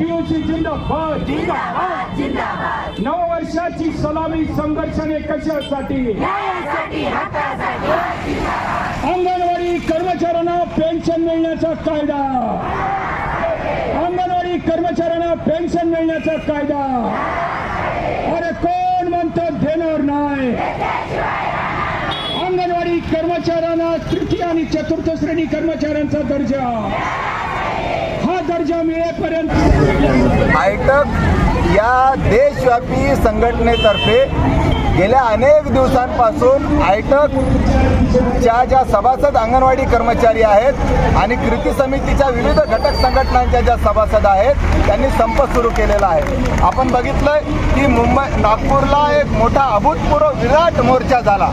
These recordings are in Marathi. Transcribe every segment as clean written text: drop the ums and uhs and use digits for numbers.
टीयूसी जिंदाबाद जिंदाबाद जिंदाबाद. नववर्षाची सलामी संघर्षाने कशासाठी न्यायासाठी हक्कासाठी जिंदाबाद. अंगणवाडी कर्मचाऱ्यांना पेन्शन मिळण्याचा कायदा अंगणवाडी कर्मचाऱ्यांना पेन्शन मिळण्याचा कायदा अरे कोण म्हणतं देणार नाही अंगणवाडी कर्मचाऱ्यांना तृतीय आणि चतुर्थ श्रेणी कर्मचाऱ्यांचा दर्जा हा दर्जा मिळेपर्यंत आयटक या देशव्यापी संघटनेतर्फे गेल्या अनेक दिवसांपासून आयटकच्या ज्या सभासद अंगणवाडी कर्मचारी आहेत आणि कृती समितीच्या विविध घटक संघटनांच्या ज्या सभासद आहेत त्यांनी संप सुरू केलेला आहे. आपण बघितलंय की नागपूरला एक मोठा अभूतपूर्व विराट मोर्चा झाला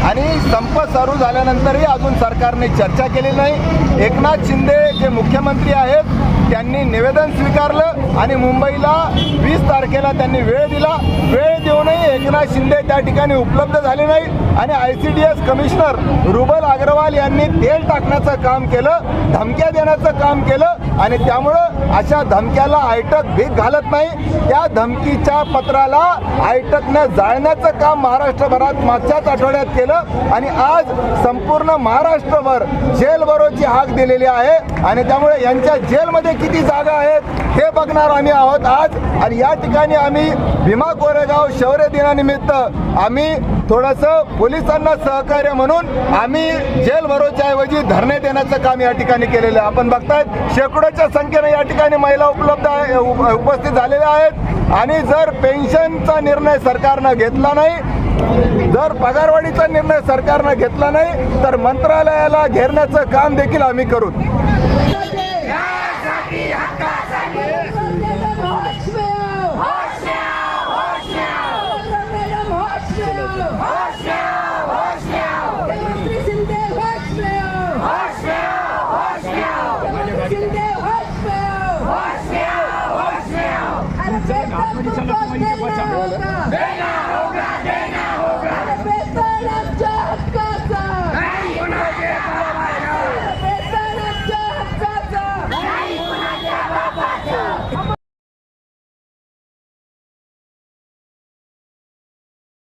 आणि संप सुरू झाल्यानंतरही अजून सरकारने चर्चा केली नाही. एकनाथ शिंदे जे मुख्यमंत्री आहेत त्यांनी निवेदन स्वीकारलं आणि मुंबईला 20 तारखेला त्यांनी वेळ दिला. वेळ देऊनही एकनाथ शिंदे त्या ठिकाणी उपलब्ध झाले नाही आणि ICDS कमिशनर रुबल अग्रवाल यांनी तेल टाकण्याचं काम केलं, धमक्या देण्याचं काम केलं आणि त्यामुळं अशा धमक्याला आयटक भीक घालत नाही. त्या धमकीच्या पत्राला आयटकनं जाळण्याचं काम महाराष्ट्रभरात मागच्याच आठवड्यात केलं आणि आज संपूर्ण महाराष्ट्रभर जेल भरोची हाक दिलेली आहे आणि त्यामुळे यांच्या जेलमध्ये किती जागा आहेत हे बघणार आम्ही आहोत आज. आणि या ठिकाणी आम्ही भीमा कोरेगाव शौर्य दिनानिमित्त आम्ही थोडंसं पोलिसांना सहकार्य म्हणून आम्ही जेल भरोच्या ऐवजी धरणे देण्याचं काम या ठिकाणी केलेलं आहे. आपण बघतायत शेकडोच्या संख्येने या ठिकाणी महिला उपस्थित झालेल्या आहेत आणि जर पेन्शनचा निर्णय सरकारनं घेतला नाही, जर पगारवाढीचा निर्णय सरकारनं घेतला नाही तर मंत्रालयाला घेरण्याचं काम देखील आम्ही करू. Hoş